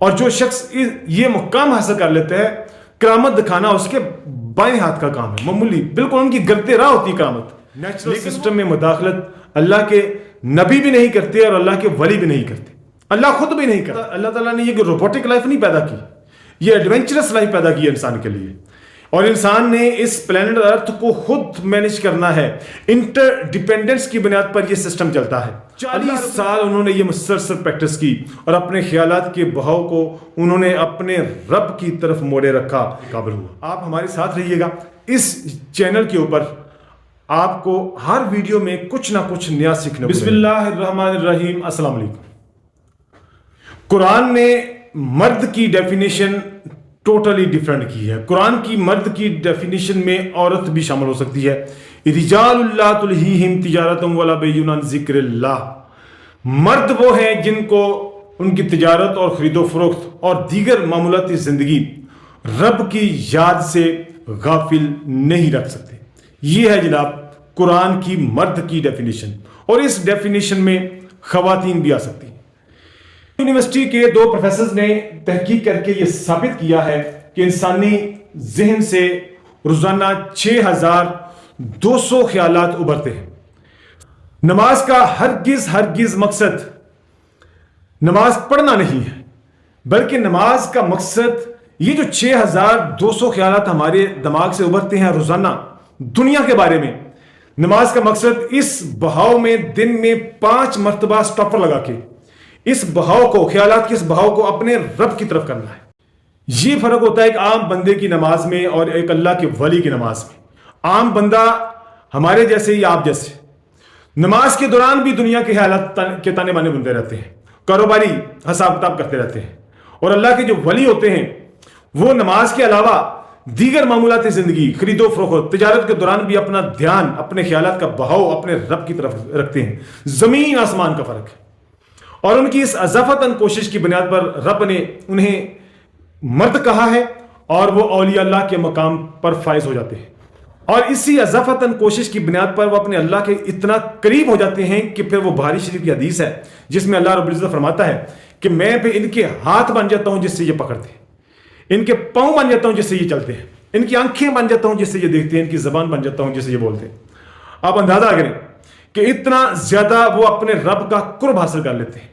اور جو شخص یہ مقام حاصل کر لیتا ہے، کرامت دکھانا اس کے بائیں ہاتھ کا کام ہے، معمولی بالکل ان کی گرتے راہ ہوتی ہے کرامت۔ نیچرل سسٹم میں مداخلت اللہ کے نبی بھی نہیں کرتے اور اللہ کے ولی بھی نہیں کرتے، اللہ خود بھی نہیں کرتا۔ اللہ تعالیٰ نے یہ روبوٹک لائف نہیں پیدا کی، یہ ایڈونچرس لائف پیدا کی ہے انسان کے لیے، اور انسان نے اس پلانٹ ارتھ کو خود مینج کرنا ہے۔ انٹر ڈیپینڈنس کی بنیاد پر یہ سسٹم چلتا ہے۔ 40 سال انہوں نے یہ مسلسل پریکٹس کی اور اپنے خیالات کے بہاؤ کو انہوں نے اپنے رب کی طرف موڑے رکھا، قابل ہوا۔ آپ ہمارے ساتھ رہیے گا اس چینل کے اوپر، آپ کو ہر ویڈیو میں کچھ نہ کچھ نیا سیکھنے کو۔ بسم اللہ الرحمن الرحیم۔ السلام علیکم۔ قرآن نے مرد کی ڈیفینیشن ٹوٹلی ڈیفرنٹ کی ہے۔ قرآن کی مرد کی ڈیفینیشن میں عورت بھی شامل ہو سکتی ہے۔ رجال اللہ تلہیہم تجارت ولا بیع عن ذکر اللہ، مرد وہ ہیں جن کو ان کی تجارت اور خرید و فروخت اور دیگر معمولاتی زندگی رب کی یاد سے غافل نہیں رکھ سکتے۔ یہ ہے جناب قرآن کی مرد کی ڈیفینیشن، اور اس ڈیفینیشن میں خواتین بھی آ سکتی ہیں۔ یونیورسٹی کے 2 پروفیسرز نے تحقیق کر کے یہ ثابت کیا ہے کہ انسانی ذہن سے روزانہ 6200 خیالات ابھرتے ہیں۔ نماز کا ہرگز مقصد نماز پڑھنا نہیں ہے، بلکہ نماز کا مقصد یہ جو 6200 خیالات ہمارے دماغ سے ابھرتے ہیں روزانہ دنیا کے بارے میں، نماز کا مقصد اس بہاؤ میں دن میں 5 مرتبہ سٹاپر لگا کے اس بہاؤ کو، خیالات کے اس بہاؤ کو اپنے رب کی طرف کرنا ہے۔ یہ فرق ہوتا ہے ایک عام بندے کی نماز میں اور ایک اللہ کے ولی کی نماز میں۔ عام بندہ ہمارے جیسے یا آپ جیسے نماز کے دوران بھی دنیا کے خیالات کے تانے بانے بنتے رہتے ہیں، کاروباری حساب کتاب کرتے رہتے ہیں، اور اللہ کے جو ولی ہوتے ہیں وہ نماز کے علاوہ دیگر معمولات زندگی، خرید و فروخت، تجارت کے دوران بھی اپنا دھیان، اپنے خیالات کا بہاؤ اپنے رب کی طرف رکھتے ہیں۔ زمین آسمان کا فرق ہے، اور ان کی اس اضافتاً کوشش کی بنیاد پر رب نے انہیں مرد کہا ہے، اور وہ اولیاء اللہ کے مقام پر فائز ہو جاتے ہیں، اور اسی اضافتاً کوشش کی بنیاد پر وہ اپنے اللہ کے اتنا قریب ہو جاتے ہیں کہ پھر وہ بخاری شریف کی حدیث ہے جس میں اللہ رب العزت فرماتا ہے کہ میں پہ ان کے ہاتھ بن جاتا ہوں جس سے یہ پکڑتے ہیں، ان کے پاؤں بن جاتا ہوں جس سے یہ چلتے ہیں، ان کی آنکھیں بن جاتا ہوں جس سے یہ دیکھتے ہیں، ان کی زبان بن جاتا ہوں جس سے یہ بولتے ہیں۔ آپ اندازہ کریں کہ اتنا زیادہ وہ اپنے رب کا قرب حاصل کر لیتے ہیں،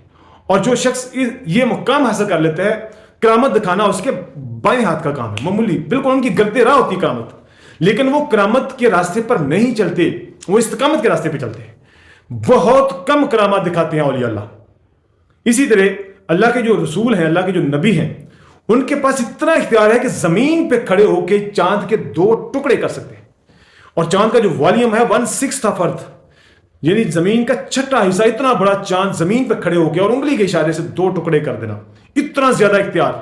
اور جو شخص یہ مقام حاصل کر لیتا ہے، کرامت دکھانا اس کے بائیں ہاتھ کا کام ہے، معمولی بالکل ان کی گرتے راہ ہوتی ہے کرامت، لیکن وہ کرامت کے راستے پر نہیں چلتے، وہ استقامت کے راستے پہ چلتے ہیں۔ بہت کم کرامات دکھاتے ہیں اولیاء اللہ۔ اسی طرح اللہ کے جو رسول ہیں، اللہ کے جو نبی ہیں، ان کے پاس اتنا اختیار ہے کہ زمین پہ کھڑے ہو کے چاند کے 2 ٹکڑے کر سکتے ہیں، اور چاند کا جو والیوم ہے 1/6 آف ارتھ، یعنی زمین کا 6واں حصہ، اتنا بڑا چاند زمین پہ کھڑے ہو کے اور انگلی کے اشارے سے 2 ٹکڑے کر دینا، اتنا زیادہ اختیار،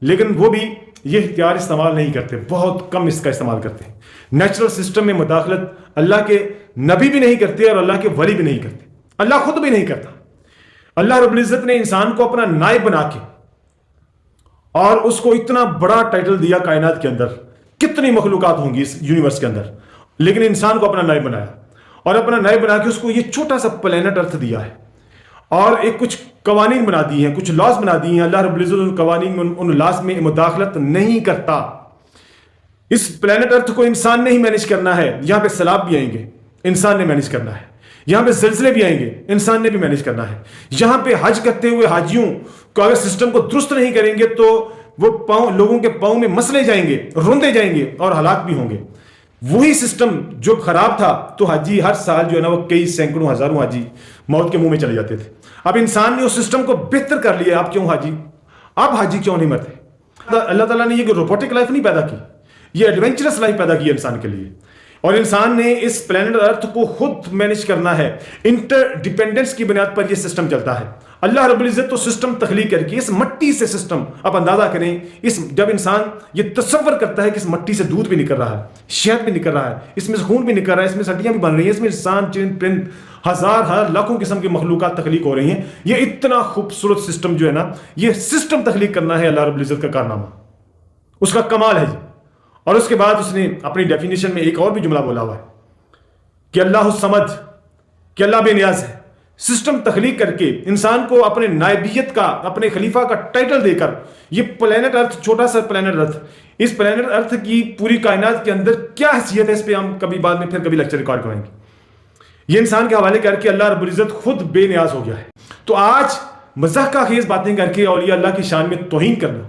لیکن وہ بھی یہ اختیار استعمال نہیں کرتے، بہت کم اس کا استعمال کرتے ہیں۔ نیچرل سسٹم میں مداخلت اللہ کے نبی بھی نہیں کرتے اور اللہ کے ولی بھی نہیں کرتے، اللہ خود بھی نہیں کرتا۔ اللہ رب العزت نے انسان کو اپنا نائب بنا کے اور اس کو اتنا بڑا ٹائٹل دیا، کائنات کے اندر کتنی مخلوقات ہوں گی اس یونیورس کے اندر، لیکن انسان کو اپنا نائب بنایا، اور اپنا نائب بنا کے اس کو یہ چھوٹا سا پلینٹ ارتھ دیا ہے، اور ایک کچھ قوانین بنا دی ہیں، کچھ لاز بنا دی ہیں۔ اللہ رب العزت ان قوانین میں، ان لاز میں مداخلت نہیں کرتا۔ اس پلینٹ ارتھ کو انسان نے ہی مینج کرنا ہے، یہاں پہ سیلاب بھی آئیں گے، انسان نے مینج کرنا ہے، یہاں پہ زلزلے بھی آئیں گے، انسان نے بھی مینج کرنا ہے، یہاں پہ حج کرتے ہوئے حاجیوں کو اگر سسٹم کو درست نہیں کریں گے تو وہ لوگوں کے پاؤں میں مسلے جائیں گے، روندے جائیں گے اور ہلاک بھی ہوں گے۔ وہی سسٹم جو خراب تھا تو حاجی ہر سال جو ہے نا وہ کئی سینکڑوں ہزاروں حاجی موت کے منہ میں چلے جاتے تھے۔ اب انسان نے اس سسٹم کو بہتر کر لیا، اب حاجی کیوں نہیں مرتے؟ اللہ تعالیٰ نے یہ روبوٹک لائف نہیں پیدا کی، یہ ایڈونچرس لائف پیدا کی ہے انسان کے لیے، اور انسان نے اس پلانٹ ارتھ کو خود مینج کرنا ہے۔ انٹر ڈیپینڈنس کی بنیاد پر یہ سسٹم چلتا ہے۔ اللہ رب العزت تو سسٹم تخلیق کر کے اس مٹی سے سسٹم، آپ اندازہ کریں، جب انسان یہ تصور کرتا ہے کہ اس مٹی سے دودھ بھی نکل رہا ہے، شہد بھی نکل رہا ہے، اس میں سے خون بھی نکل رہا ہے، اس میں سے ہڈیاں بھی بن رہی ہیں، اس میں انسان، چرند، پرند، ہزار لاکھوں قسم کی مخلوقات تخلیق ہو رہی ہیں، یہ اتنا خوبصورت سسٹم جو ہے نا، یہ سسٹم تخلیق کرنا ہے اللہ رب العزت کا کارنامہ، اس کا کمال ہے۔ اور اس کے بعد اس نے اپنی ڈیفینیشن میں ایک اور بھی جملہ بولا ہوا ہے کہ اللہ الصمد، کہ اللہ بے نیاز ہے، سسٹم تخلیق کر کے انسان کو اپنے نائبیت کا، اپنے خلیفہ کا ٹائٹل دے کر، یہ پلینٹ ارتھ، چھوٹا سا پلینٹ ارتھ، اس پلینٹ ارتھ کی پوری کائنات کے اندر کیا حیثیت ہے، اس پہ ہم کبھی بعد میں پھر کبھی لیکچر ریکارڈ کریں گے۔ یہ انسان کے حوالے کر کے اللہ رب العزت خود بے نیاز ہو گیا ہے۔ تو آج مضحکہ خیز باتیں کر کے اولیاء اللہ کی شان میں توہین کرنا،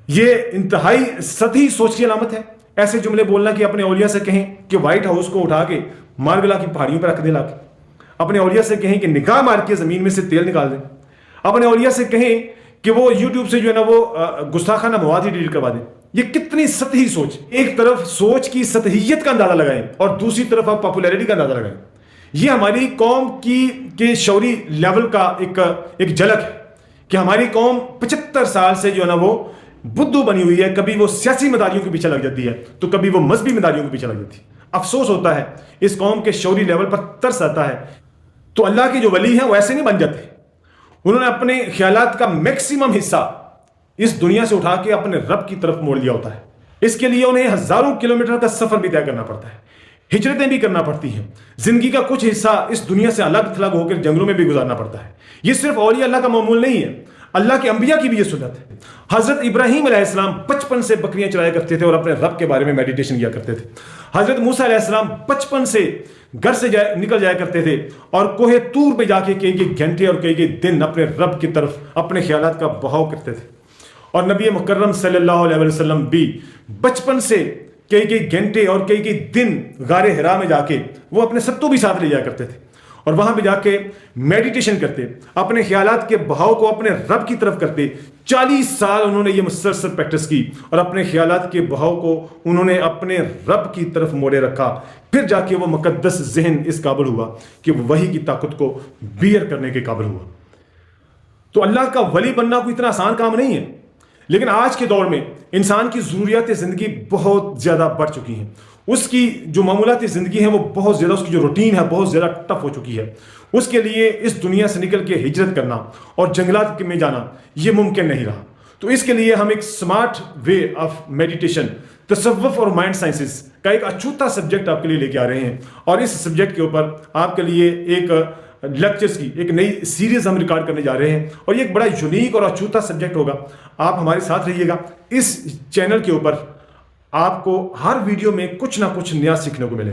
یہ انتہائی سطحی سوچ کی علامت ہے۔ ایسے جملے بولنا کہ اپنے اولیاء سے کہیں کہ وائٹ ہاؤس کو اٹھا کے ماربلا کی پہاڑیوں پہ رکھ دیں لا کے، اپنے اولیاء سے کہیں کہ نکاح مار کے زمین میں سے تیل نکال دیں، اپنے اولیاء سے کہیں کہ وہ یوٹیوب سے جو ہے نا وہ گستاخانہ مواد ہی ڈیلیٹ کروا دیں۔ یہ کتنی سطحی سوچ، ایک طرف سوچ کی سطحیت کا اندازہ لگائیں اور دوسری طرف آپ پاپولیرٹی کا اندازہ لگائیں۔ یہ ہماری قوم کے شعوری لیول کا ایک جھلک ہے کہ ہماری قوم 75 سال سے جو ہے نا وہ بدھو بنی ہوئی ہے، کبھی وہ سیاسی مداریوں کے پیچھے لگ جاتی ہے تو کبھی وہ مذہبی مداریوں کے پیچھے لگ جاتی ہے۔ افسوس ہوتا ہے، اس قوم کے شعوری لیول پر ترس آتا ہے۔ تو اللہ کے جو ولی ہیں وہ ایسے نہیں بن جاتے، انہوں نے اپنے خیالات کا میکسیمم حصہ اس دنیا سے اٹھا کے اپنے رب کی طرف موڑ لیا ہوتا ہے۔ اس کے لیے انہیں ہزاروں کلومیٹر کا سفر بھی طے کرنا پڑتا ہے، ہجرتیں بھی کرنا پڑتی ہیں، زندگی کا کچھ حصہ اس دنیا سے الگ تھلگ ہو کر جنگلوں میں بھی گزارنا پڑتا ہے۔ یہ صرف اولیاء اللہ کا معمول نہیں ہے، اللہ کے انبیاء کی بھی یہ سنت ہے۔ حضرت ابراہیم علیہ السلام بچپن سے بکریاں چرایا کرتے تھے اور اپنے رب کے بارے میں میڈیٹیشن کیا کرتے تھے۔ حضرت موسیٰ علیہ السلام بچپن سے گھر سے نکل جایا کرتے تھے اور کوہ طور پہ جا کے کئی گھنٹے اور کئی دن اپنے رب کی طرف اپنے خیالات کا بہاؤ کرتے تھے۔ اور نبی مکرم صلی اللہ علیہ وسلم بھی بچپن سے کئی گھنٹے اور کئی دن غار حرا میں جا کے وہ اپنے ستو بھی ساتھ لے جایا کرتے تھے اور وہاں بھی جا کے میڈیٹیشن کرتے، اپنے خیالات کے بہاؤ کو اپنے رب کی طرف کرتے۔ 40 سال انہوں نے یہ مسلسل پریکٹس کی اور اپنے خیالات کے بہاؤ کو انہوں نے اپنے رب کی طرف موڑے رکھا۔ پھر جا کے وہ مقدس ذہن اس قابل ہوا کہ وہ وحی کی طاقت کو بیئر کرنے کے قابل ہوا۔ تو اللہ کا ولی بننا کوئی اتنا آسان کام نہیں ہے، لیکن آج کے دور میں انسان کی ضروریات زندگی بہت زیادہ بڑھ چکی ہیں، اس کی جو معمولاتی زندگی ہے وہ بہت زیادہ، اس کی جو روٹین ہے بہت زیادہ ٹف ہو چکی ہے۔ اس کے لیے اس دنیا سے نکل کے ہجرت کرنا اور جنگلات میں جانا یہ ممکن نہیں رہا۔ تو اس کے لیے ہم ایک سمارٹ وے آف میڈیٹیشن، تصوف اور مائنڈ سائنسز کا ایک اچھوتا سبجیکٹ آپ کے لیے لے کے آ رہے ہیں، اور اس سبجیکٹ کے اوپر آپ کے لیے ایک لیکچرز کی ایک نئی سیریز ہم ریکارڈ کرنے جا رہے ہیں، اور یہ ایک بڑا یونیک اور اچھوتا سبجیکٹ ہوگا۔ آپ ہمارے ساتھ رہیے گا۔ اس چینل کے اوپر آپ کو ہر ویڈیو میں کچھ نہ کچھ نیا سیکھنے کو ملے۔